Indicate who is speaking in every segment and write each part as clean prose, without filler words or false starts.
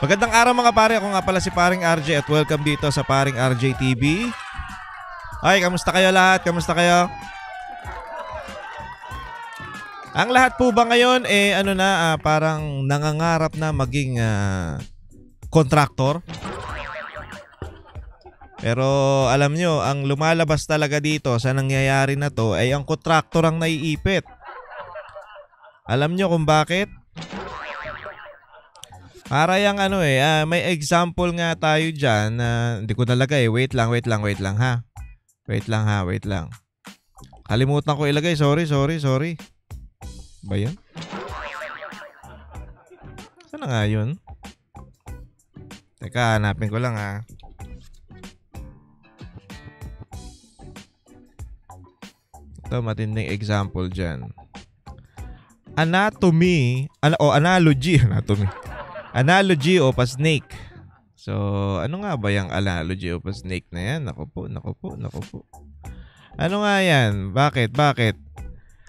Speaker 1: Magandang araw mga pare, ako nga pala si Paring RJ at welcome dito sa Paring RJ TV. Ay, kamusta kayo lahat? Kamusta kayo? Ang lahat po ba ngayon parang nangangarap na maging kontraktor? Pero alam nyo, ang lumalabas talaga dito sa nangyayari na to ay ang kontraktor ang naiipit. Alam nyo kung bakit? Para yung may example nga tayo dyan na hindi ko nalagay. Wait lang ha. Wait lang. Kalimutan ko ilagay. Sorry. Ba yun? Saan na nga yun? Teka, hanapin ko lang ha. Ito, matinding example dyan. Analogy. Analogy of a snake. So, ano nga ba yung analogy of a snake na yan? Naku po. Ano nga yan? Bakit?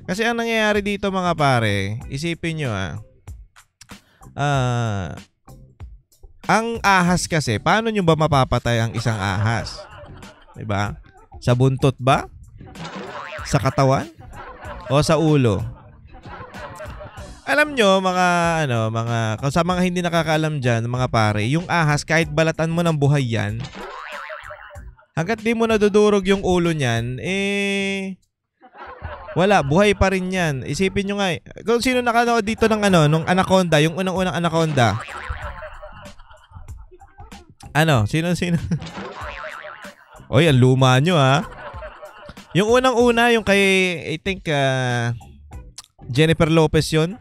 Speaker 1: Kasi ang nangyayari dito mga pare, isipin nyo ang ahas kasi, paano nyo ba mapapatay ang isang ahas? Diba? Sa buntot ba? Sa katawan? O sa ulo? Alam nyo sa mga hindi nakakaalam dyan mga pare, yung ahas kahit balatan mo ng buhay yan, hanggat di mo nadudurog yung ulo niyan, wala, buhay pa rin yan. Isipin nyo nga kung sino nakanood dito ng nung anaconda, yung unang anaconda. Sino? Oy, ang luma nyo Yung unang-una, yung kay, I think, Jennifer Lopez yun.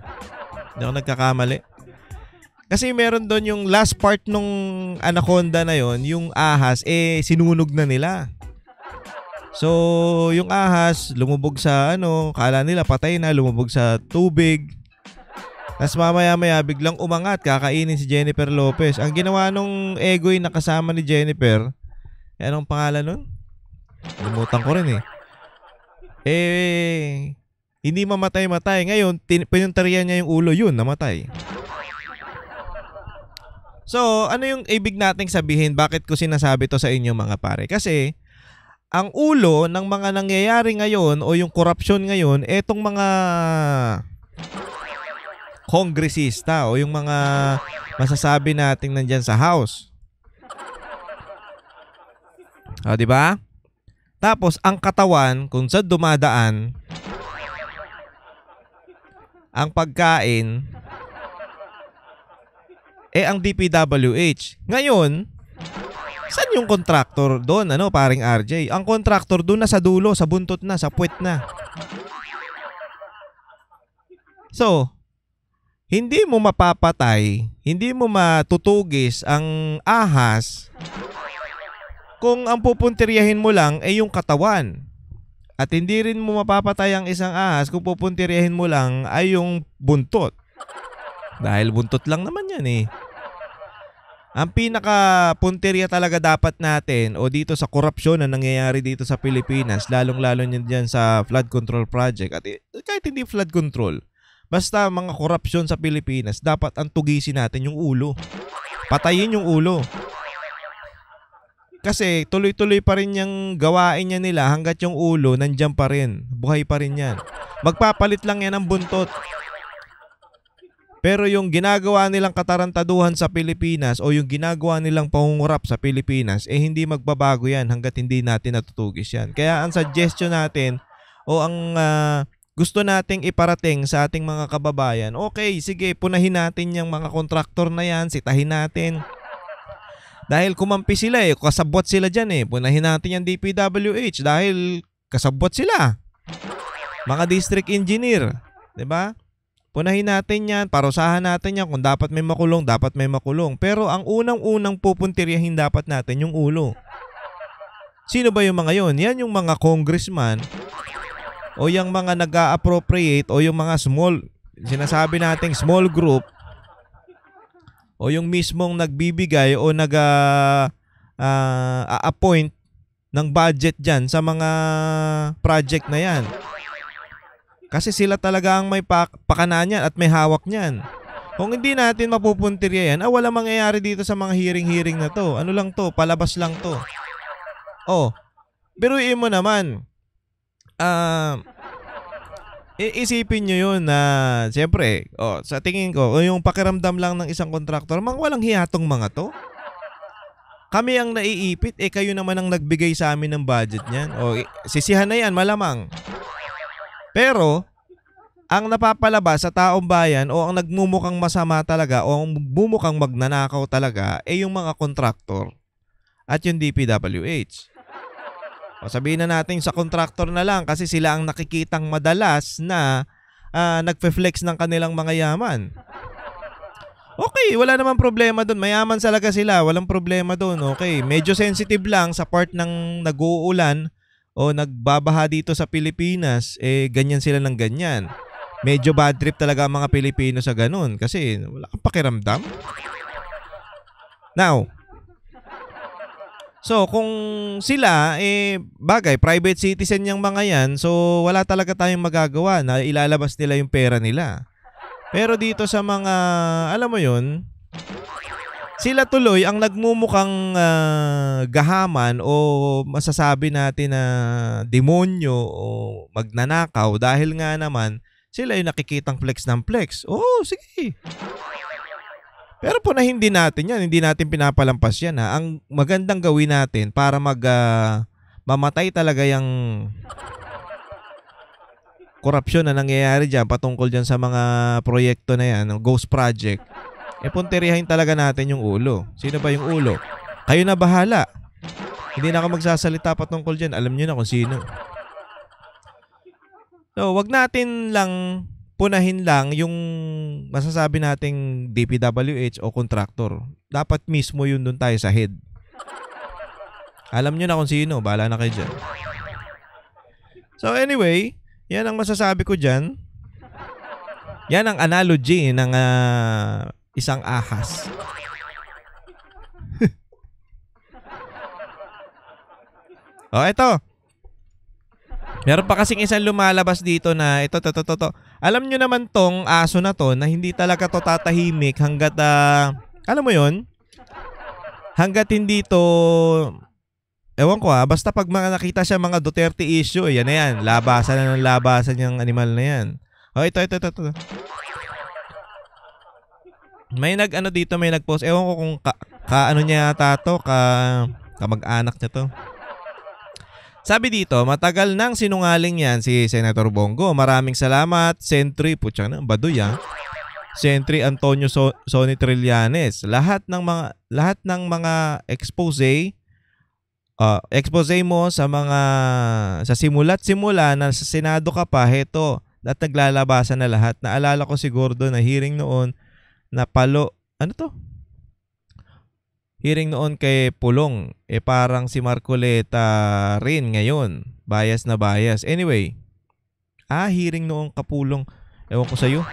Speaker 1: Hindi ako nagkakamali. Kasi meron doon yung last part nung anaconda na yon, yung ahas, sinunog na nila. So, yung ahas, lumubog sa kala nila patay na, lumubog sa tubig. Tapos mamaya-maya, biglang umangat, kakainin si Jennifer Lopez. Ang ginawa nung egoy na kasama ni Jennifer, anong pangalan nun? Limutan ko rin hindi mamatay-matay. Ngayon, pinunterian niya yung ulo, yun, namatay. So, ano yung ibig nating sabihin? Bakit ko sinasabi to sa inyo mga pare? Kasi, ang ulo ng mga nangyayari ngayon o yung korupsyon ngayon, etong mga kongresista o yung mga masasabi nating nandyan sa house. Diba? Tapos, ang katawan, kung saan dumadaan, ang pagkain, ang DPWH. Ngayon, saan yung kontraktor doon, paring RJ? Ang kontraktor doon na sa dulo, sa buntot na, sa puwet na. So, hindi mo mapapatay, hindi mo matutugis ang ahas kung ang pupuntiryahin mo lang ay yung katawan. At hindi rin mo mapapatay ang isang ahas kung pupuntiryahin mo lang ay yung buntot. Dahil buntot lang naman yan Ang pinaka-puntirya talaga dapat natin o dito sa korupsyon na nangyayari dito sa Pilipinas, lalong-lalo dyan sa flood control project at kahit hindi flood control, basta mga korupsyon sa Pilipinas, dapat ang tugisin natin yung ulo. Patayin yung ulo. Kasi tuloy-tuloy pa rin yung gawain niya nila hanggat yung ulo nandiyan pa rin. Buhay pa rin yan. Magpapalit lang yan ng buntot. Pero yung ginagawa nilang katarantaduhan sa Pilipinas o yung ginagawa nilang pangungurap sa Pilipinas, hindi magbabago yan hanggat hindi natin natutugis yan. Kaya ang suggestion natin o ang gusto nating iparating sa ating mga kababayan, okay, sige, punahin natin yung mga kontraktor na yan, sitahin natin. Dahil kumampi sila kasabwat sila dyan punahin natin yung DPWH dahil kasabwat sila. Mga district engineer, 'di ba? Punahin natin yan, parusahan natin yan. Kung dapat may makulong, dapat may makulong. Pero ang unang-unang pupuntiryahin dapat natin yung ulo. Sino ba yung mga yon? Yan yung mga congressman o yung mga nag-a-appropriate o yung mga sinasabi nating small group o yung mismong nagbibigay o nag-a-appoint ng budget dyan sa mga project na yan. Kasi sila talaga ang may pakana niyan at may hawak niyan. Kung hindi natin mapupuntirya yan, wala mangyayari dito sa mga hearing na to. Ano lang to, palabas lang to. Oh, biruin mo naman. Iisipin nyo yun na, siyempre, sa tingin ko, yung pakiramdam lang ng isang kontraktor, walang hiyatong mga to. Kami ang naiipit, kayo naman ang nagbigay sa amin ng budget niyan. Sisihan na yan, malamang. Pero, ang napapalabas sa taong bayan o ang nagmumukhang masama talaga o ang bumukang magnanakaw talaga yung mga kontraktor at yung DPWH. Sabihin na natin sa kontraktor na lang kasi sila ang nakikitang madalas na nagfe-flex ng kanilang mga yaman. Okay, wala namang problema doon. Mayaman talaga sila, walang problema doon. Okay, medyo sensitive lang sa part ng nag-uulan o nagbabaha dito sa Pilipinas, ganyan sila ng ganyan. Medyo bad trip talaga ang mga Pilipino sa ganun kasi wala kang pakiramdam. Now, so kung sila, bagay, private citizen yung mga yan, so wala talaga tayong magagawa na ilalabas nila yung pera nila. Pero dito sa mga, alam mo yun, sila tuloy ang nagmumukhang gahaman o masasabi natin na demonyo o magnanakaw dahil nga naman sila yung nakikitang flex ng flex. Sige. Pero punahin din natin yan. Hindi natin pinapalampas yan. Ang magandang gawin natin para mamatay talaga yung korupsyon na nangyayari dyan patungkol dyan sa mga proyekto na yan, ghost project, punteriyahin talaga natin yung ulo. Sino ba yung ulo? Kayo na bahala. Hindi na ako magsasalita patungkol dyan. Alam nyo na kung sino. So, wag natin lang punahin lang yung masasabi nating DPWH o kontraktor. Dapat mismo yun doon tayo sa head. Alam nyo na kung sino. Bahala na kayo dyan. So anyway, yan ang masasabi ko dyan. Yan ang analogy ng isang ahas. Eto. Meron pa kasing isang lumalabas dito na ito. Alam nyo naman tong aso na to na hindi talaga to tatahimik hanggat, alam mo yon, hanggat hindi to, ewan ko basta pag nakita siya mga Duterte issue, yan na yan, labasan na ng labasan yung animal na yan. Ito. May dito, may nagpost, ewan ko kung ano niya yata to, kamag-anak niya to. Sabi dito, matagal nang sinungaling yan si Senator Bongo. Maraming salamat, Sentry, putya na, baduy Sentry Antonio Sonny Trillanes. Lahat ng mga expose mo sa simula't simula na sa Senado ka pa, heto, at naglalabasan na lahat. Naalala ko siguro doon na hearing noon na hearing noon kay Pulong, parang si Marcoleta rin ngayon. Bias na bias. Anyway, hearing noong Kapulong. Ewan ko sa'yo.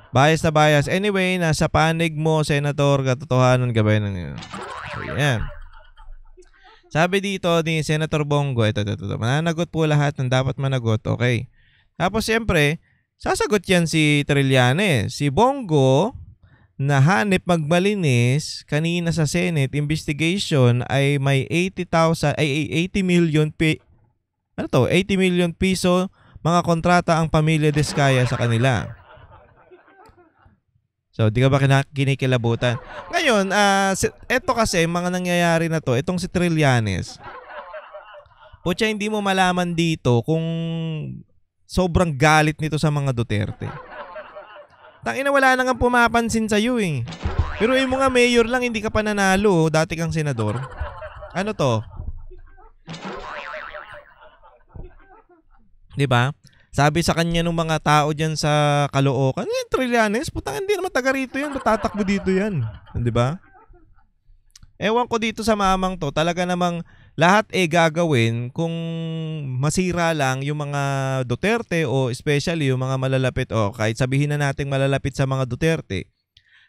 Speaker 1: Bias na bias. Anyway, nasa panig mo, Senator, katotohanan gabay na. So, yan. Sabi dito ni Senator Bongo, ito. Mananagot po lahat ng dapat managot. Okay. Tapos, siyempre, sasagot yan si Trillanes. Si Bongo, na hanip magmalinis kanina sa Senate investigation ay may 80 million 80 million piso mga kontrata ang pamilya Diskaya sa kanila. So, di ka ba kinikilabutan? Ngayon, eto kasi mga nangyayari na to, itong si Trillanes. Putya, hindi mo malaman dito kung sobrang galit nito sa mga Duterte. Tangina, wala na nga pumapansin sa'yo Pero yung mga mayor lang, hindi ka pa nanalo. Dati kang senador. Ano to? Diba? Sabi sa kanya ng mga tao dyan sa Caloocan, Trillanes, putang hindi naman taga rito yan. Tatakbo dito yan. Diba? Ewan ko dito sa mamang to, talaga namang lahat gagawin kung masira lang yung mga Duterte o especially yung mga malalapit o kahit sabihin na natin malalapit sa mga Duterte.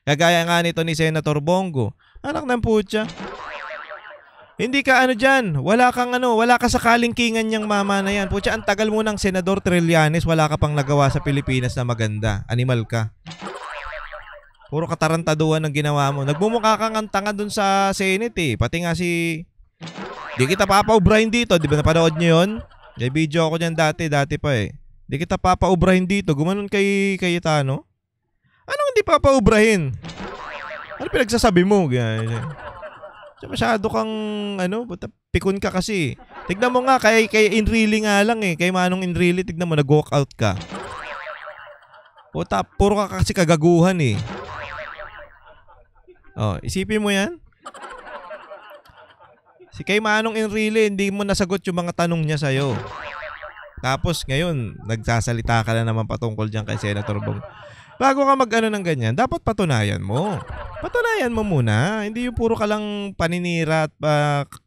Speaker 1: Kagaya nga nito ni Senator Bongo. Anak ng putya. Hindi ka ano diyan, wala kang ano, wala ka sa kalingkingan niyang mama na yan. Putya, ang tagal mo ng Senador Trillanes, wala ka pang nagawa sa Pilipinas na maganda. Animal ka. Puro katarantaduhan ang ginawa mo. Nagmumukha kang ang tanga dun sa Senate eh. Pati nga si... Di kita papaubrahin dito. Di ba napanood nyo yun? May video ako dyan dati pa eh. Di kita papaubrahin dito. Gumanon kay Cayetano. Anong hindi papaubrahin? Ano pinagsasabi mo? Ganyan. Masyado kang ano, pikon ka kasi. Tignan mo nga kay Enrile nga lang eh. Kay Manong Enrile, tignan mo nag-walk out ka. Puta, puro ka kasi kagaguhan eh. Oh, isipin mo 'yan. Si kay Manong Enrile, hindi mo nasagot yung mga tanong niya sa'yo. Tapos ngayon, nagsasalita ka na naman patungkol diyan kay Senator Bong. Bago ka mag-ano ng ganyan, dapat patunayan mo. Patunayan mo muna. Hindi yung puro ka lang paninira at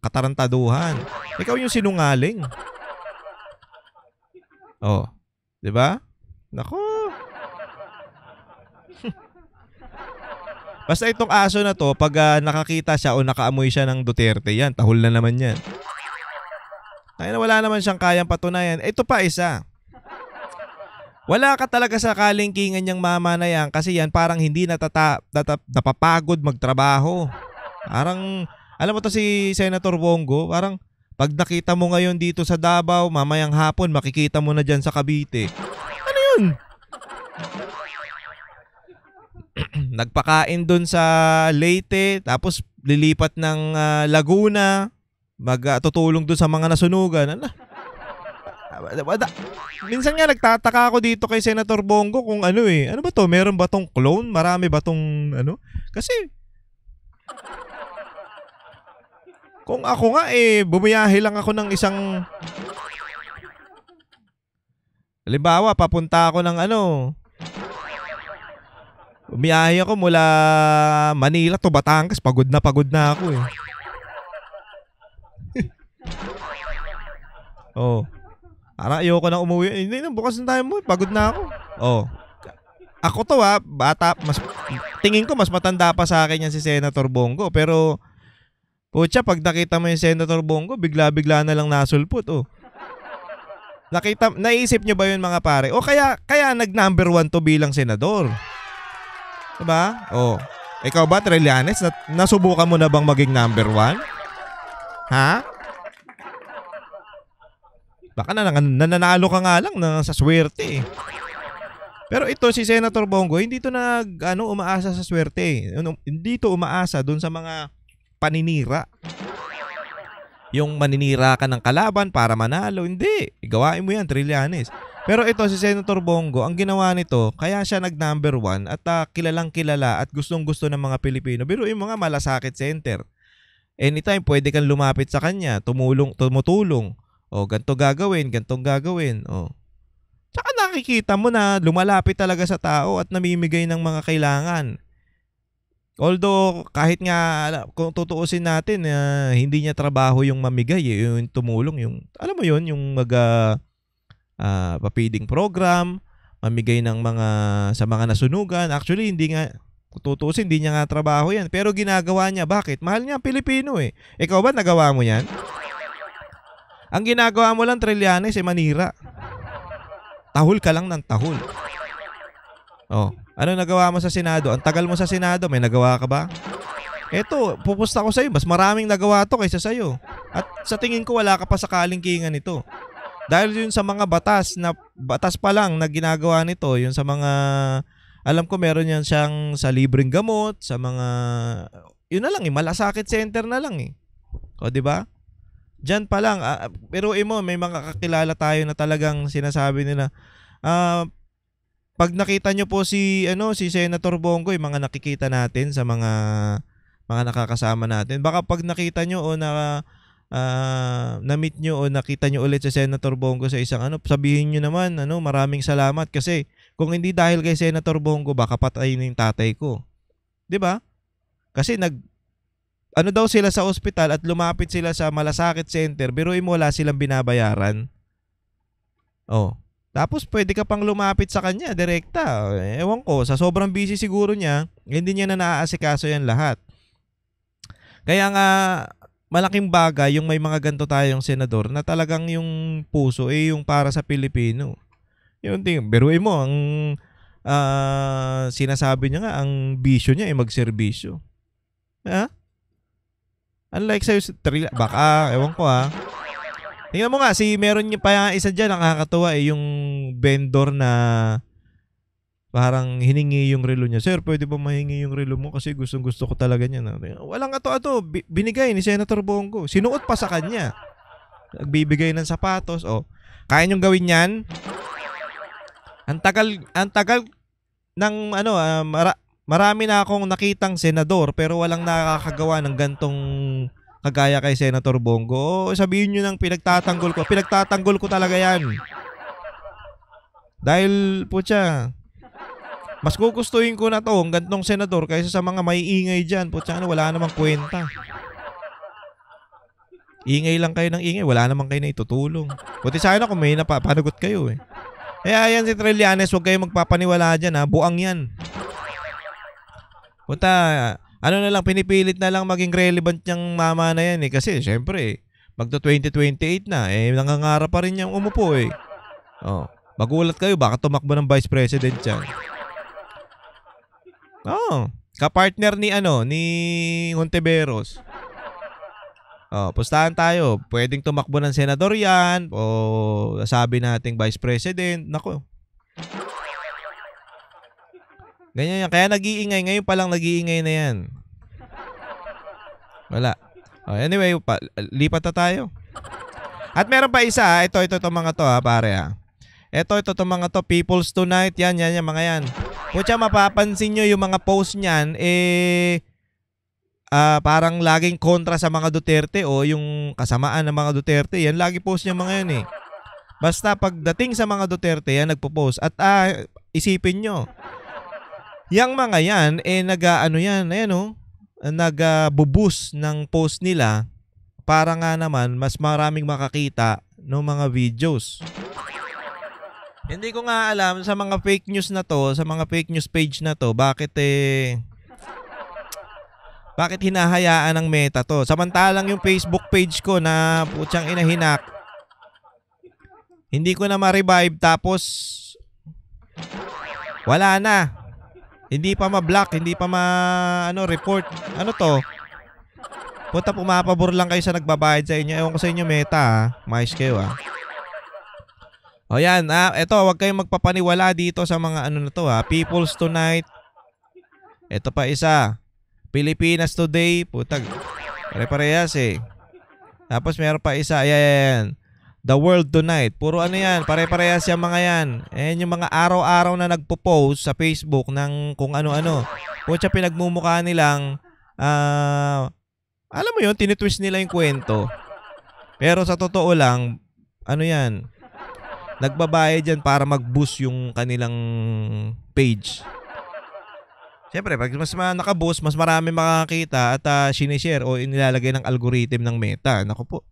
Speaker 1: katarantaduhan. Ikaw yung sinungaling. Oh, 'di ba? Nako. Basta itong aso na to, pag nakakita siya o nakaamoy siya ng Duterte, yan, tahol na naman yan. Kaya wala naman siyang kayang patunayan. Ito pa isa. Wala ka talaga sa kalingkingan niyang mama na yan kasi yan parang hindi napapagod magtrabaho. Parang, alam mo to si Senator Bongo, parang pag nakita mo ngayon dito sa Davao, mamayang hapon makikita mo na dyan sa Cavite. Ano yun? Nagpakain dun sa Leyte, tapos lilipat ng Laguna, magtutulong dun sa mga nasunugan. Ano? Minsan nga nagtataka ako dito kay Senator Bongo kung ano eh. Ano ba to? Meron ba tong clone? Marami ba tong ano? Kasi kung ako nga eh, bumiyahe lang ako ng isang... Halimbawa, papunta ako ng ano... Bumiyahe ako mula Manila to Batangas. Pagod na ako eh. Oh. Parang ayoko na umuwi. Hindi na, bukas na tayo mo. Pagod na ako. Oh. Ako to bata, tingin ko mas matanda pa sa akin yan si Senator Bongo. Pero, putya, pag nakita mo yung Senator Bongo, bigla-bigla na lang nasulpot, oh. Naisip nyo ba yun mga pare? O kaya nag-number 1 to bilang senador. Diba? Oh. Ikaw ba, Trillanes, nasubukan mo na bang maging number 1? Ha? Baka nananalo ka nga lang sa swerte eh. Pero ito si Senator Bongo, hindi to umaasa sa swerte. Hindi to umaasa dun sa mga paninira. Yung maninira ka ng kalaban para manalo. Hindi. Gawain mo yan, Trillanes. Pero ito si Senator Bongo, ang ginawa nito, kaya siya nag-number 1 at kilalang kilala at gustong-gusto ng mga Pilipino. Pero yung mga malasakit center. Anytime pwede kang lumapit sa kanya, tumutulong. O, ganito gagawin. O. Tsaka nakikita mo na lumalapit talaga sa tao at namimigay ng mga kailangan. Although, kahit nga, kung tutuusin natin, hindi niya trabaho yung mamigay, yung tumulong, yung, alam mo yun, yung papiding program, mamigay ng sa mga nasunugan. Actually, hindi nga, kung tutuusin, hindi niya nga trabaho yan. Pero ginagawa niya, bakit? Mahal niya ang Pilipino eh. Ikaw ba, nagawa mo yan? Ang ginagawa mo lang, Trillanes, manira. Tahol ka lang ng tahol. Oh, ano nagawa mo sa Senado? Ang tagal mo sa Senado, may nagawa ka ba? Eto, pupusta ko sa'yo. Mas maraming nagawa to kaysa sa'yo. At sa tingin ko, wala ka pa sa kalingkingan nito. Dahil yun sa mga batas pa lang na ginagawa nito, yun sa mga, alam ko meron yan siyang sa libreng gamot, sa mga, yun na lang malasakit center na lang eh. O, diba? Diyan pa lang, pero may mga kakilala tayo na talagang sinasabi nila, pag nakita nyo po si Senator Bongo, yung mga nakikita natin sa mga nakakasama natin, baka pag nakita nyo o na-meet nyo o nakita nyo ulit si Senator Bongo sa isang sabihin nyo naman, maraming salamat kasi kung hindi dahil kay Senator Bongo, baka patayin yung tatay ko. 'Di ba? Kasi daw sila sa ospital at lumapit sila sa malasakit center, pero wala silang binabayaran. Oh. Tapos pwede ka pang lumapit sa kanya direkta. Ewan ko, sa sobrang busy siguro niya, hindi niya na naaasikaso yan lahat. Kaya nga, malaking bagay yung may mga ganito tayong senador na talagang yung puso yung para sa Pilipino. Yung ting, biruin mo ang sinasabi niya nga, ang bisyo niya ay magserbisyo. Ha? Unlike sa'yo, baka, ewan ko ha. Tingnan mo nga, meron niya pa isa dyan, nakakatuwa yung vendor na parang hiningi yung relo niya. Sir, pwede ba mahingi yung relo mo? Kasi gustong-gusto ko talaga niya. Walang ato-ato. Binigay ni Senator Bongo. Sinuot pa sa kanya. Nagbibigay ng sapatos. O, kaya niyong gawin yan? Ang tagal ng marami na akong nakitang senador pero walang nakakagawa ng gantong kagaya kay Senator Bongo. O, sabihin niyo nang pinagtatanggol ko. Pinagtatanggol ko talaga yan. Dahil, putya, mas gugustuhin ko na to ang gantong senador kaysa sa mga maiingay dyan. Putya, wala namang kwenta. Ingay lang kayo ng ingay. Wala namang kayo na itutulong. Buti sa akin ako may napapanagot kayo eh. Kaya yan si Trillanes, huwag kayo magpapaniwala dyan ha. Buang yan. Puta, na lang, pinipilit na lang maging relevant niyang mama na yan eh. Kasi syempre, magto 2028 na nangangarap pa rin niyang umupo eh. Oh, magulat kayo, baka tumakbo ng Vice President yan. Oh, kapartner ni Hontiveros. Oh, pustahan tayo. Pwedeng tumakbo ng senador yan o sabi nating Vice President. Nako. Ganyan yan. Kaya nag-iingay. Ngayon pa lang nag-iingay na yan. Wala. Oh, anyway, lipat na tayo. At meron pa isa. Ito mga to pare ha. Ito mga to. People's Tonight. Yan, mga yan. Kutya, mapapansin nyo yung mga post niyan, parang laging kontra sa mga Duterte o yung kasamaan ng mga Duterte. Yan, lagi post niya mga yan eh. Basta pagdating sa mga Duterte, yan nagpo-post. At isipin nyo, yung mga yan, nag-boost ng post nila para nga naman mas maraming makakita ng mga videos. Hindi ko nga alam sa mga fake news na to, sa mga fake news page na to, bakit hinahayaan ng Meta to? Samantalang yung Facebook page ko na putyang inahinak, hindi ko na ma-revive tapos wala na. Hindi pa ma-block, hindi pa report. Ano to? Puta, pumapabor lang kayo sa nagbabayad sa inyo. Ewan ko sa inyo Meta ha. Mais kayo ha. O yan, eto, huwag kayong magpapaniwala dito sa mga na to ha. People's Tonight. Eto pa isa. Pilipinas Today. Putag. Pare-parehas eh. Tapos meron pa isa. Ayan. The World Tonight. Puro yan. Pare-parehas yung mga yan. Ayan yung mga araw-araw na nagpo-post sa Facebook ng kung ano-ano. Putya, pinagmumukha nilang alam mo yun, tinitwist nila yung kwento. Pero sa totoo lang, yan, nagbabayad dyan para mag-boost yung kanilang page. Siyempre, pag mas naka-boost, mas marami makakita at sinishare o inilalagay ng algorithm ng Meta. Naku po.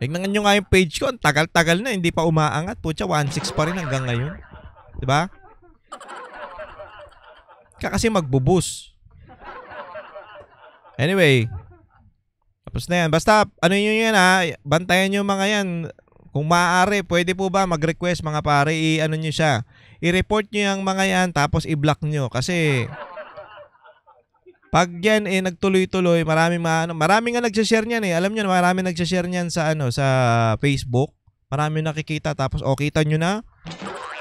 Speaker 1: Tignan nyo nga yung page ko. Ang tagal-tagal na. Hindi pa umaangat. Pucha, 1.6 pa rin hanggang ngayon. Diba? Kasi magbo-boost. Anyway. Tapos na yan. Basta, yun yan ha. Bantayan nyo mga yan. Kung maaari, pwede po ba mag-request mga pare, nyo siya. I-report nyo yung mga yan, tapos i-block nyo. Kasi, pag yan nagtuloy-tuloy, maraming nga nagsashare niyan eh. Alam nyo, maraming nagsashare niyan sa sa Facebook. Maraming nakikita, tapos kita nyo na,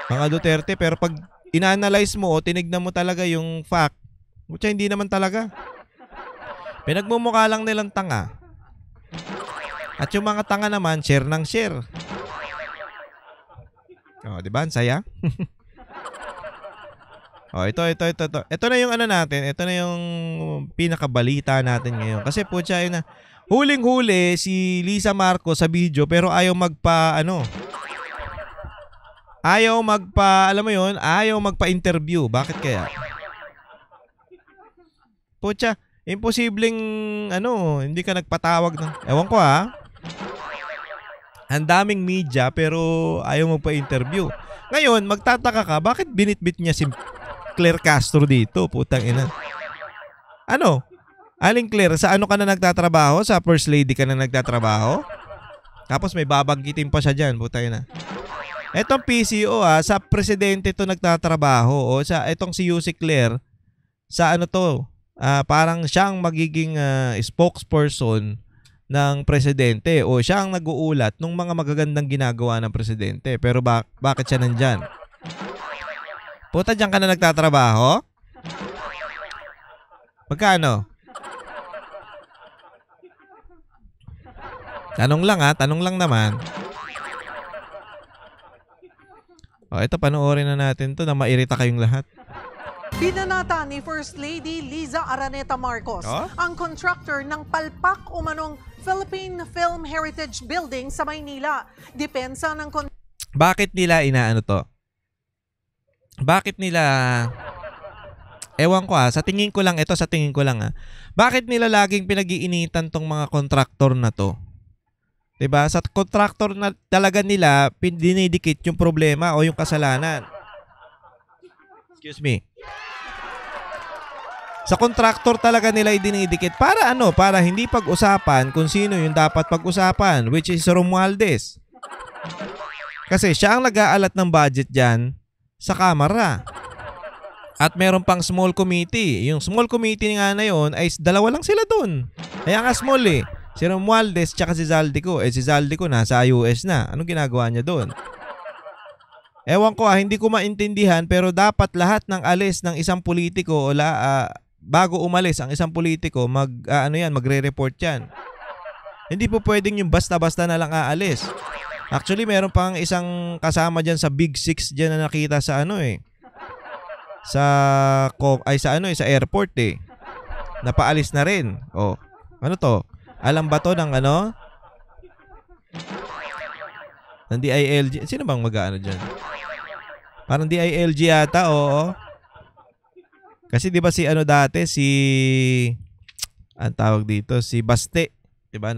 Speaker 1: mga Duterte. Pero pag ina-analyze mo o tinignan mo talaga yung fact, hindi naman talaga. Pinagmumukha lang nilang tanga. At yung mga tanga naman, share ng share. Oh, di ba? Ang saya. Oh, ito. Ito na yung natin. Ito na yung pinakabalita natin ngayon. Kasi putya, na huling-huli si Lisa Marcos sa video pero ayaw magpa-interview. Bakit kaya? Putya, imposibleng hindi ka nagpatawag ng ewan ko ha. Ang daming media pero ayaw magpa-interview. Ngayon, magtataka ka, bakit binitbit niya si Claire Castro dito? Putang ina. Aling Claire, sa ano ka na nagtatrabaho? Sa First Lady ka na nagtatrabaho? Tapos may babanggitin pa siya dyan. Putay na. Etong PCO sa presidente to nagtatrabaho. O sa etong si Yusek Claire, sa ano to? Parang siyang magiging spokesperson ng presidente. O siya ang nag-uulat ng mga magagandang ginagawa ng presidente. Pero bakit siya nandyan? Puta, dyan ka na nagtatrabaho? Magkano? Tanong lang tanong lang naman. Ito panoorin na natin to na mairita kayong lahat.
Speaker 2: Binanata ni First Lady Liza Araneta Marcos ang contractor ng palpak umanong Philippine Film Heritage Building sa Maynila. Depensa ng
Speaker 1: Bakit nila inaano to? Bakit nila ewan ko sa tingin ko lang Bakit nila laging pinag-iinitan tong mga contractor na to? 'Di ba? Sa contractor na talaga nila dinidikit yung problema o yung kasalanan. Excuse me. Sa contractor talaga nila idinidikit para ano? Para hindi pag-usapan kung sino yung dapat pag-usapan, which is Romualdez. Kasi siya ang nag-aalat ng budget diyan sa Kamara. At meron pang small committee. Yung small committee nga na yun ay dalawa lang sila dun. Kaya nga small Si Romualdez tsaka si Zaldico. Si Zaldico nasa US na. Anong ginagawa niya doon? Ewan ko hindi ko maintindihan pero dapat lahat ng alis ng isang politiko bago umalis ang isang politiko magre-report yan. Hindi po pwedeng yung basta-basta na lang aalis. Actually meron pang isang kasama diyan sa Big Six diyan na nakita sa sa airport Napaalis na rin. Ano to? Alam ba to ng ng DILG? Sino bang mag-ano dyan? Parang DILG yata, oo. Kasi di ba dati ang tawag dito, si Baste, di ba?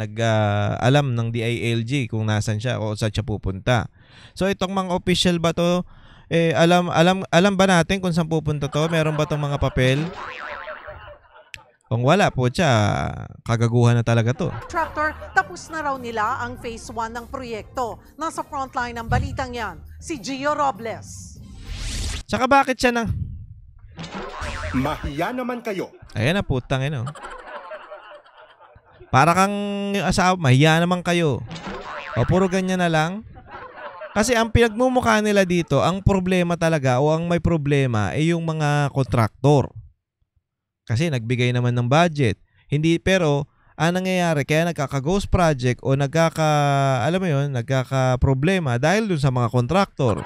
Speaker 1: Alam ng DILG kung nasan siya o saan siya pupunta. So itong mga official ba to? Alam ba natin kung saan pupunta to? Meron ba tong mga papel? Kung wala po kagaguhan na talaga to.
Speaker 2: Contractor, tapos na raw nila ang phase 1 ng proyekto. Nasa frontline ng balitang yan, si Gio Robles.
Speaker 1: Tsaka bakit siya nang...
Speaker 3: Mahiya naman kayo.
Speaker 1: Ayan na putang Para kang asawa, mahiya naman kayo. Puro ganyan na lang. Kasi ang pinagmumukha nila dito, ang problema talaga o ang may problema ay yung mga kontraktor. Kasi nagbigay naman ng budget. Pero ang nangyayari, kaya nagkaka-ghost project o nagkaka-problema dahil dun sa mga kontraktor.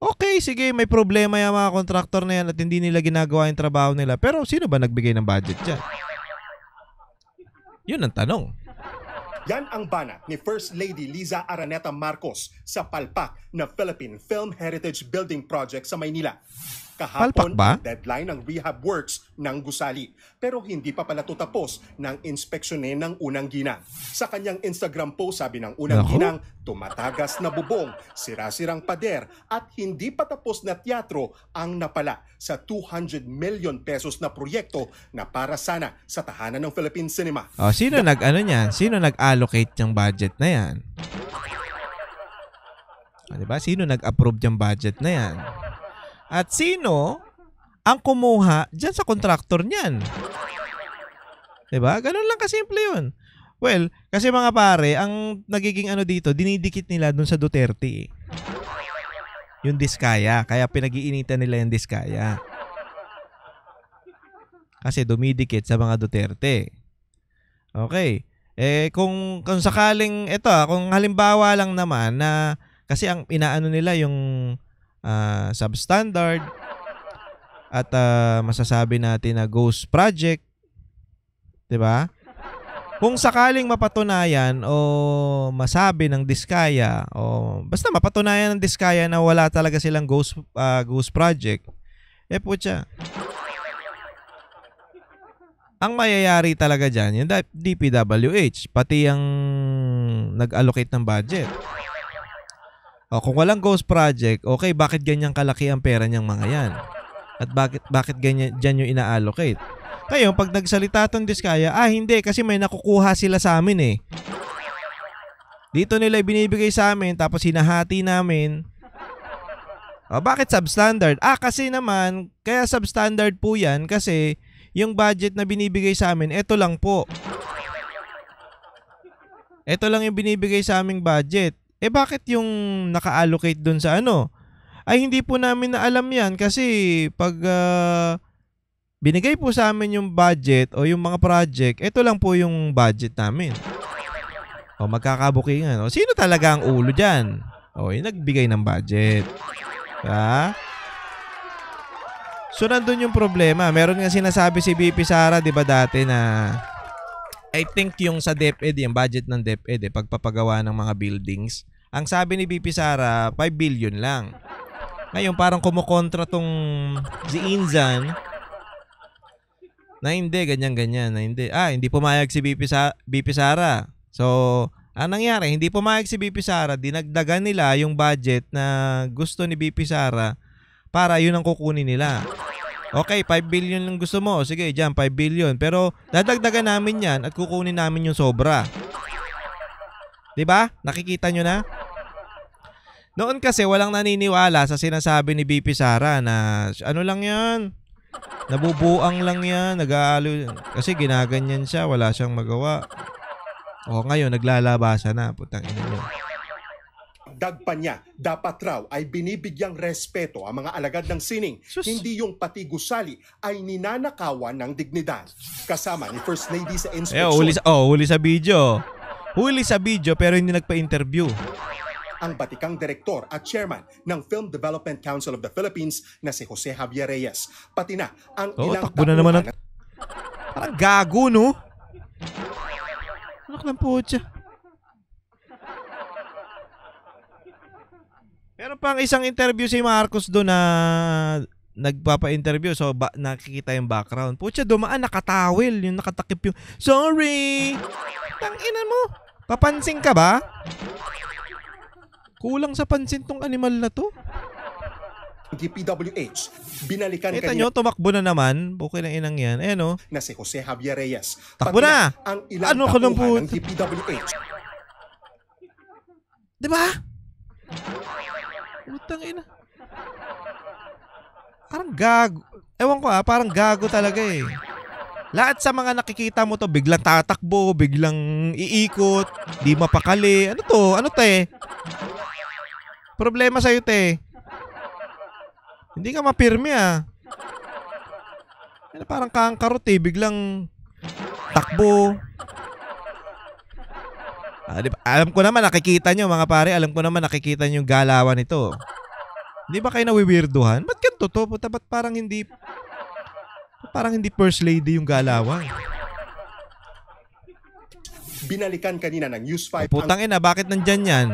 Speaker 1: Okay, sige, may problema yung mga kontraktor na yan at hindi nila ginagawa yung trabaho nila. Pero sino ba nagbigay ng budget dyan? Yun ang tanong.
Speaker 3: Yan ang banat ni First Lady Liza Araneta Marcos sa palpak na Philippine Film Heritage Building Project sa Maynila. Kahapon ang deadline ng rehab works ng gusali pero hindi pa pala tapos ng inspeksyonin ng unang ginang. Sa kanyang Instagram post sabi ng unang ginang, tumatagas na bubong, sira-sirang pader at hindi pa tapos na teatro ang napala sa 200 million pesos na proyekto na para sana sa tahanan ng Philippine cinema.
Speaker 1: Sino Sino nag-allocate ng budget na yan? Diba? Sino nag-approve ng budget na yan? At sino ang kumuha dyan sa kontraktor niyan? Diba? Ganun lang kasimple yun. Well, kasi mga pare, ang nagiging dito, dinidikit nila dun sa Duterte. Yung Diskaya. Kaya pinag-iinitan nila yung Diskaya. Kasi dumidikit sa mga Duterte. Okay. Kung sakaling, kung halimbawa lang naman na, kasi ang inaano nila yung substandard at masasabi natin na ghost project, 'di ba? Kung sakaling mapatunayan o masabi ng Diskaya o basta mapatunayan ng Diskaya na wala talaga silang ghost project, putya. Ang mayayari talaga diyan yung DPWH, pati ang nag-allocate ng budget. Kung walang ghost project, okay, bakit ganyan kalaki ang pera niyang mga yan? At bakit ganyan dyan yung ina-allocate? Kayo, pag nagsalita tong Diskaya, hindi, kasi may nakukuha sila sa amin eh. Dito nila binibigay sa amin, tapos hinahati namin. Bakit substandard? Kasi naman, kaya substandard po yan kasi yung budget na binibigay sa amin, ito lang po. Ito lang yung binibigay sa aming budget. Bakit yung naka-allocate dun sa ano? Hindi po namin na alam yan kasi pag binigay po sa amin yung budget o yung mga project, ito lang po yung budget namin. Magkakabukingan. Sino talaga ang ulo dyan? Yung nagbigay ng budget. So, nandun yung problema. Meron nga sinasabi si BP Sara, di ba dati na I think yung sa DepEd, yung budget ng DepEd, pagpapagawa ng mga buildings, ang sabi ni BP Sara, 5 billion lang. Ngayon, parang kumukontra tong si Inzan na hindi, ganyan-ganyan, na hindi. Hindi pumayag si BP Sara. So, ang nangyari, hindi pumayag si BP Sara, dinagdagan nila yung budget na gusto ni BP Sara para yun ang kukunin nila. Okay, 5 billion lang gusto mo. Sige, dyan, 5 billion. Pero dadagdagan namin yan at kukunin namin yung sobra. Diba? Nakikita nyo na? Noon kasi walang naniniwala sa sinasabi ni BP Sara na ano lang yan, nabubuang lang yan, nag-aalo. Kasi ginaganyan siya, wala siyang magawa. Ngayon, naglalabasa na. Putang ina nyo.
Speaker 3: Dagpa niya, dapat raw ay binibigyang respeto ang mga alagad ng sining. Hindi yung pati gusali ay ninanakawan ng dignidad. Kasama ni First Lady sa inspeksyon.
Speaker 1: Huli sa video. Huli sa video pero hindi nagpa-interview.
Speaker 3: Ang batikang direktor at chairman ng Film Development Council of the Philippines na si Jose Javier Reyes. Pati na ang ilang
Speaker 1: takbo na naman parang gago, no? Anak ng putya. Meron pang isang interview si Marcos doon na nagpapa-interview. So, nakikita yung background. Putya, dumaan, nakatawil. Yung nakatakip yung, sorry! Tanginan mo. Papansin ka ba? Kulang sa pansin tong animal na to.
Speaker 3: DPWH, binalikan
Speaker 1: Kita nyo, tumakbo na naman. Bukay na inang yan.
Speaker 3: Na si Jose Javier Reyes.
Speaker 1: Takbo na!
Speaker 3: Ang ilang tauhan ng DPWH.
Speaker 1: Diba? Utang ina. Parang gago. Ewan ko parang gago talaga eh. Lahat sa mga nakikita mo to, biglang tatakbo, biglang iikot, di mapakali. Ano to? Ano te? Problema sa'yo te. Hindi ka mapirmi Parang kangkarot biglang takbo. Diba? Alam ko naman, nakikita nyo mga pare, alam ko naman nakikita nyo yung galawan nito. Hindi ba kayo nawiwirduhan? Ba't ganito to? Ba't parang hindi first lady yung galawan?
Speaker 3: Binalikan kanina ng News 5.
Speaker 1: Putang ina, bakit nandyan yan?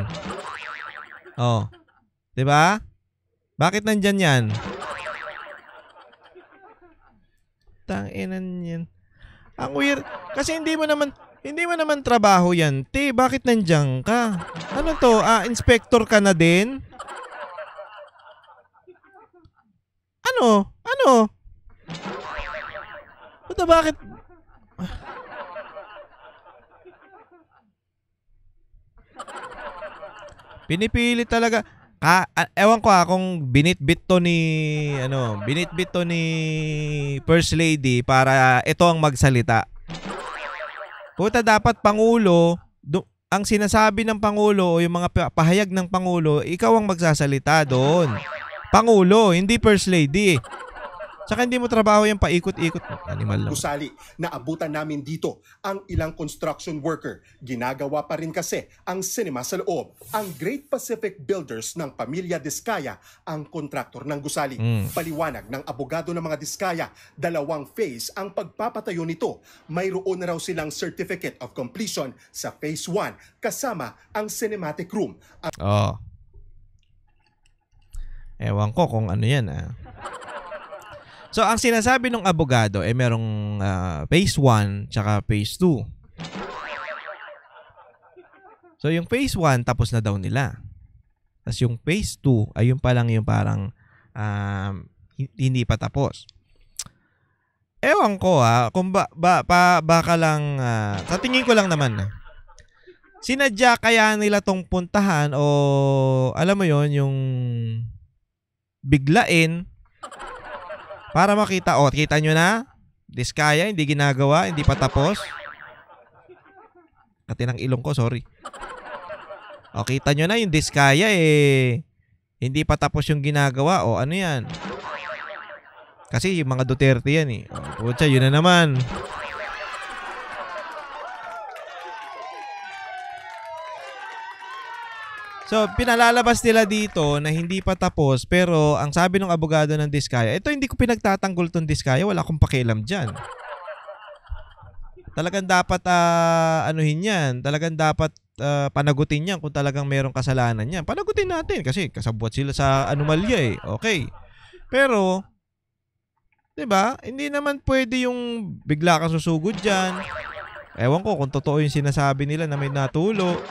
Speaker 1: Diba? Bakit nandyan yan? Tanginan yan. Ang weird. Kasi hindi mo naman trabaho yan. Bakit nandiyan ka? Ano to? Inspector ka na din? Ano? Bakit? Pinipili talaga. Ewan ko kung binitbit to ni First Lady para ito ang magsalita. Puta, dapat Pangulo, ang sinasabi ng Pangulo o yung mga pahayag ng Pangulo, ikaw ang magsasalita doon. Pangulo, hindi First Lady. Saka hindi mo trabaho yung paikot-ikot. Animal lang.
Speaker 3: Gusali, naabutan namin dito ang ilang construction worker. Ginagawa pa rin kasi ang sinema sa loob. Ang Great Pacific Builders ng Pamilya Diskaya ang kontraktor ng gusali. Paliwanag ng abogado ng mga Diskaya, 2 phase ang pagpapatayo nito. Mayroon na raw silang Certificate of Completion sa phase 1 kasama ang cinematic room.
Speaker 1: Ewan ko kung ano yan So, ang sinasabi ng abogado merong phase 1 tsaka phase 2. So, yung phase 1 tapos na daw nila. Tapos yung phase 2 ay yung pa lang yung parang hindi pa tapos. Ewan ko kung baka lang, sa tingin ko lang naman sinadya kaya nila tong puntahan o alam mo yon yung biglain para makita, kita nyo na, Diskaya, hindi ginagawa, hindi pa tapos. Katinang ilong ko, sorry. Kita nyo na yung Diskaya hindi pa tapos yung ginagawa. Ano yan? Kasi yung mga Duterte yan Putsa, yun na naman. So, pinalalabas nila dito na hindi pa tapos, pero ang sabi ng abogado ng Diskaya, ito hindi ko pinagtatanggol tong Diskaya, wala akong pakialam dyan. Talagang dapat anuhin yan, talagang dapat panagutin yan kung talagang merong kasalanan yan. Panagutin natin kasi kasabwat sila sa anomalya Okay. Pero, 'di ba? Hindi naman pwede yung bigla kang susugod diyan. Ewan ko kung totoo yung sinasabi nila na may natulo.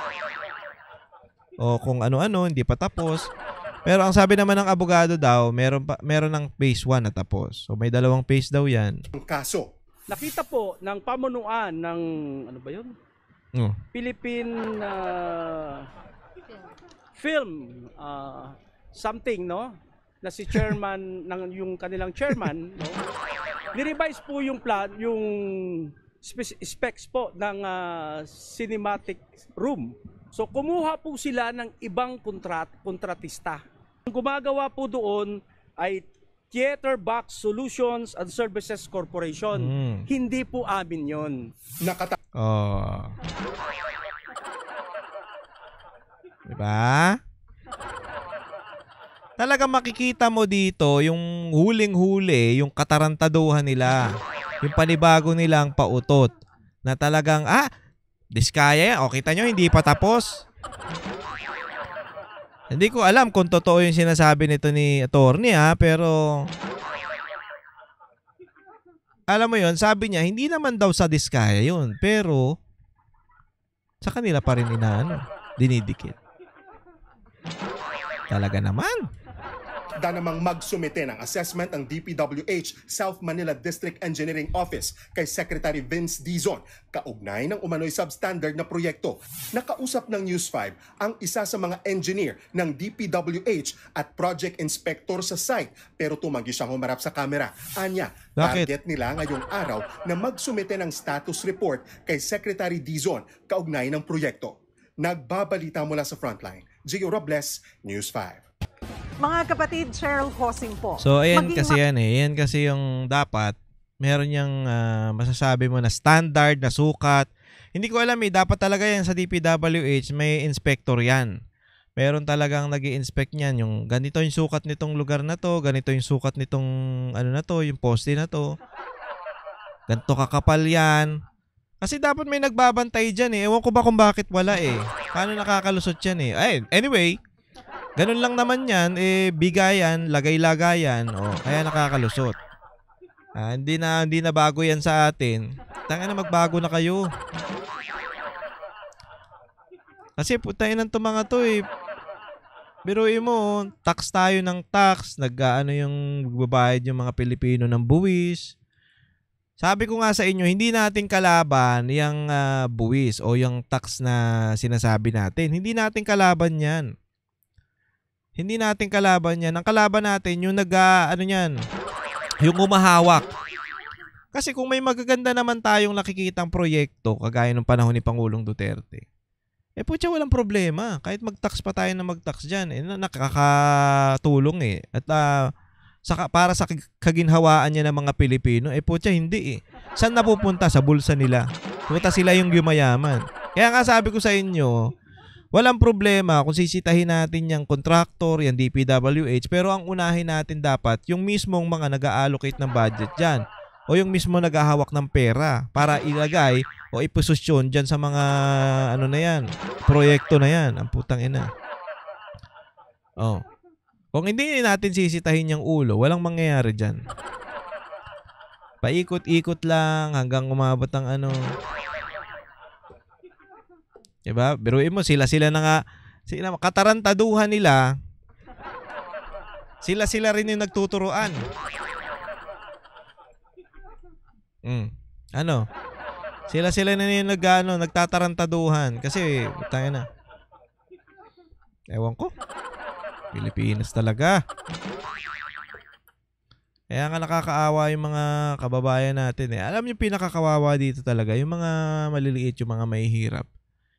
Speaker 1: O kung ano-ano, hindi pa tapos. Pero ang sabi naman ng abogado daw, meron ng phase 1 na tapos. So may 2 phase daw 'yan.
Speaker 3: Ang kaso.
Speaker 4: Nakita po ng pamunuan ng ano ba 'yun? Philippine Film something, no? Na si chairman ng yung kanilang chairman, no? Ni-revise po yung plan, yung specs po ng cinematic room. So kumuha po sila ng ibang kontratista. Ang gumagawa po doon ay Theater Box Solutions and Services Corporation. Hindi po amin 'yon.
Speaker 1: Diba? Talagang makikita mo dito yung huling-huli, yung katarantaduhan nila. Yung panibago nilang pautot. Na talagang, Diskaya yan. Kita nyo, hindi pa tapos. Hindi ko alam kung totoo yung sinasabi nito ni attorney pero alam mo yon, sabi niya, hindi naman daw sa Diskaya yun. Pero sa kanila pa rin dinidikit. Talaga naman.
Speaker 3: Namang magsumite ng assessment ang DPWH South Manila District Engineering Office kay Secretary Vince Dizon kaugnay ng umano'y substandard na proyekto. Nakausap ng News 5 ang isa sa mga engineer ng DPWH at project inspector sa site pero tumanggi siyang humarap sa kamera. Anya, target nila ngayong araw na magsumite ng status report kay Secretary Dizon kaugnay ng proyekto. Nagbabalita mula sa Frontline, Gio Robles, News 5.
Speaker 2: Mga kapatid, Cheryl Cosing po.
Speaker 1: So, ayan kasi yan Yan kasi yung dapat, meron yung masasabi mo na standard, na sukat. Hindi ko alam dapat talaga yan sa DPWH, may inspector yan. Meron talagang nag-i-inspect niyan, yung ganito yung sukat nitong lugar na to, ganito yung sukat nitong yung poste na to. Ganito kakapal yan. Kasi dapat may nagbabantay dyan Ewan ko ba kung bakit wala Paano nakakalusot yan Anyway, ganun lang naman yan, bigayan, lagay-lagayan, kaya nakakalusot. Hindi na bago yan sa atin. Tanga na magbago na kayo. Kasi putain ng mga to Biruin mo, tax tayo ng tax, yung magbabayad yung mga Pilipino ng buwis. Sabi ko nga sa inyo, hindi natin kalaban yung buwis o yung tax na sinasabi natin. Hindi natin kalaban yan. Hindi natin kalaban yan. Ang kalaban natin, yung yung umahawak. Kasi kung may magaganda naman tayong nakikitang proyekto, kagaya ng panahon ni Pangulong Duterte, putya walang problema. Kahit mag-tax pa tayo na mag-tax dyan, nakakatulong At para sa kaginhawaan niya ng mga Pilipino, putya hindi Saan napupunta? Sa bulsa nila. Puta sila yung yumayaman. Kaya nga sabi ko sa inyo, walang problema kung sisitahin natin yung contractor, yung DPWH, pero ang unahin natin dapat yung mismong mga nag-allocate ng budget dyan o yung mismo naghahawak ng pera para ilagay o iposisyon dyan sa mga proyekto na yan. Ang putang ina. Kung hindi natin sisitahin yung ulo, walang mangyayari dyan. Paikot-ikot lang hanggang umabot ng Diba? Biruin mo, sila na nga, katarantaduhan nila, Sila rin yung nagtuturuan. Ano? Sila na yung nagtatarantaduhan. Kasi, tayo na. Ewan ko. Pilipinas talaga. Kaya nga nakakaawa yung mga kababayan natin eh. Alam niyo pinakakawawa dito talaga, yung mga maliliit, yung mga mahihirap.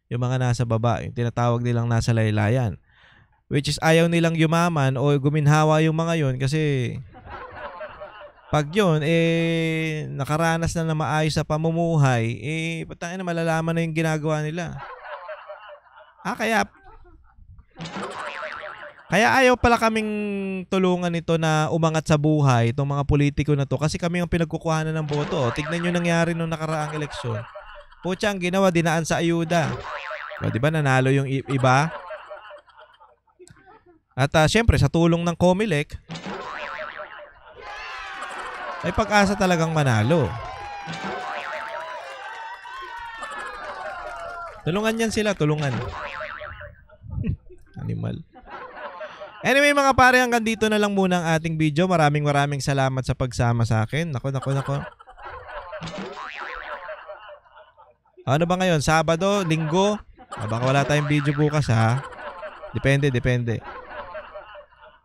Speaker 1: Yung mga nasa baba, yung tinatawag nilang nasa laylayan. Which is ayaw nilang yumaman o guminhawa yung mga yun kasi pag yun, nakaranas na maayos sa pamumuhay, patangin na malalaman na yung ginagawa nila. Kaya ayaw pala kaming tulungan nito na umangat sa buhay, itong mga politiko na to, kasi kami ang pinagkukuhanan ng boto. Tignan nyo nangyari nung nakaraang eleksyon. Pucha, ang ginawa, dinaan sa ayuda. O, diba, nanalo yung iba? At syempre, sa tulong ng COMELEC, may pag-asa talagang manalo. Tulungan yan sila, tulungan. Animal. Anyway mga pare, hanggang dito na lang muna ang ating video. Maraming salamat sa pagsama sa akin. Nako. Ano ba ngayon? Sabado? Linggo? Baka wala tayong video bukas ha. Depende.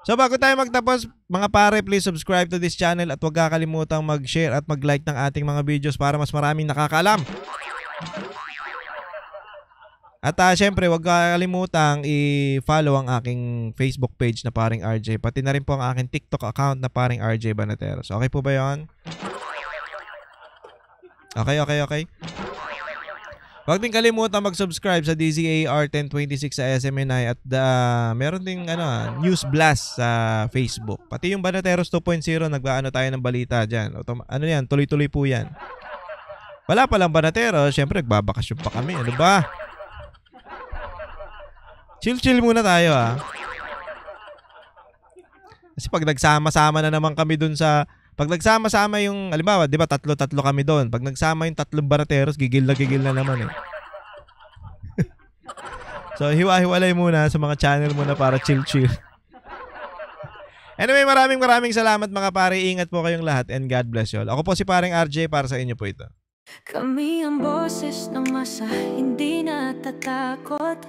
Speaker 1: So bago tayo magtapos, mga pare, please subscribe to this channel at huwag kakalimutang mag-share at mag-like ng ating mga videos para mas maraming nakakaalam. At syempre, huwag kalimutang i-follow ang aking Facebook page na Paring RJ. Pati na rin po ang aking TikTok account na Paring RJ Banateros. Okay po ba yun? Okay. Huwag din kalimutan mag-subscribe sa DZAR 1026 sa SMNI at meron ding News Blast sa Facebook. Pati yung Banateros 2.0, nag-aano tayo ng balita dyan. Yan, tuloy-tuloy po yan. Wala palang Banateros, syempre nagbabakasyon pa kami. Ano ba? Chill muna tayo ha. Kasi pag nagsama-sama na naman kami dun sa... Pag nagsama-sama yung... Halimbawa, di ba tatlo kami dun. Pag nagsama yung tatlong Banateros, gigil na naman eh. So, hiwa-hiwalay muna sa mga channel muna para chill. Anyway, maraming salamat mga pare. Ingat po kayong lahat and God bless you all. Ako po si Paring RJ, para sa inyo po ito.
Speaker 5: Kami ang boses ng masa, hindi natatakot.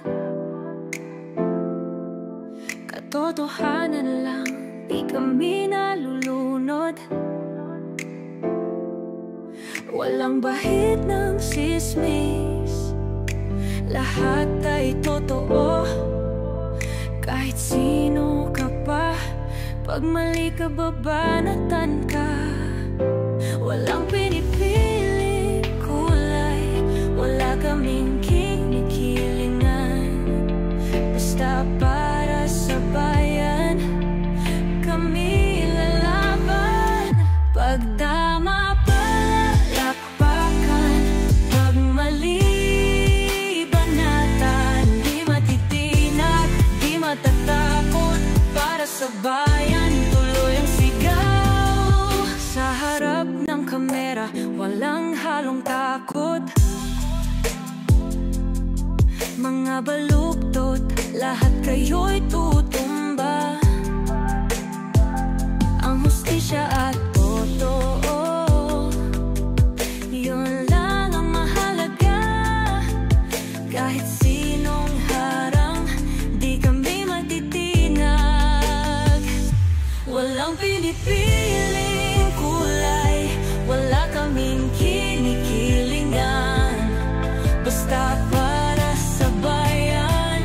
Speaker 5: Katotohanan lang, di kami nalulunod. Walang bahid ng sismis, lahat ay totoo. Kahit sino ka pa, pag mali ka babanatan ka. Walang pinipili kulay, wala kaming kinikilingan. Basta para sa bayan, kami lalaban. Pag tama palakpakan, pag mali banatan. Di matitinag, di matatakot, para sa bayan tuloy ang sigaw. Sa harap ng kamera, walang halong takot. Mga baluktot, lahat kayo'y tutumba. Ang hustisya at totoo, yun lang ang mahalaga. Kahit sinong harang, di kami matitinag. Walang pinipiling kulay, wala kaming kinikilingan. Basta para sa bayan,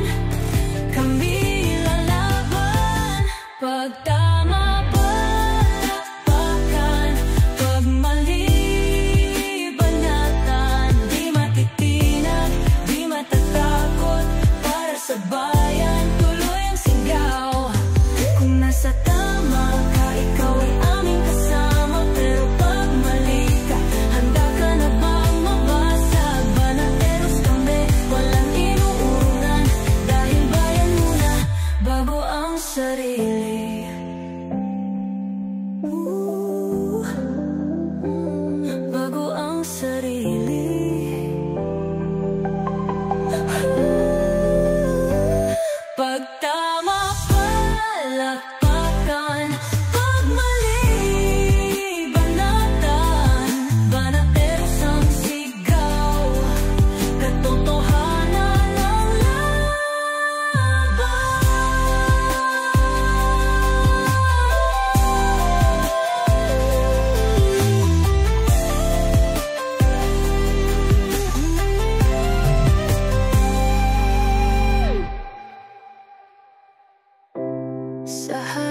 Speaker 5: kami lalaban. Pag tama palakpakan, pag mali banatan. Di matitinag, di matatakot, para sa bayan tuloy ang sigaw. Kung nasa tama ka, ikaw ay aming kasama. Pero pag mali ka, handa ka na bang mabasag? Banateros kami, walang inuurungan. Dahil bayan muna, bago ang sarili. Sa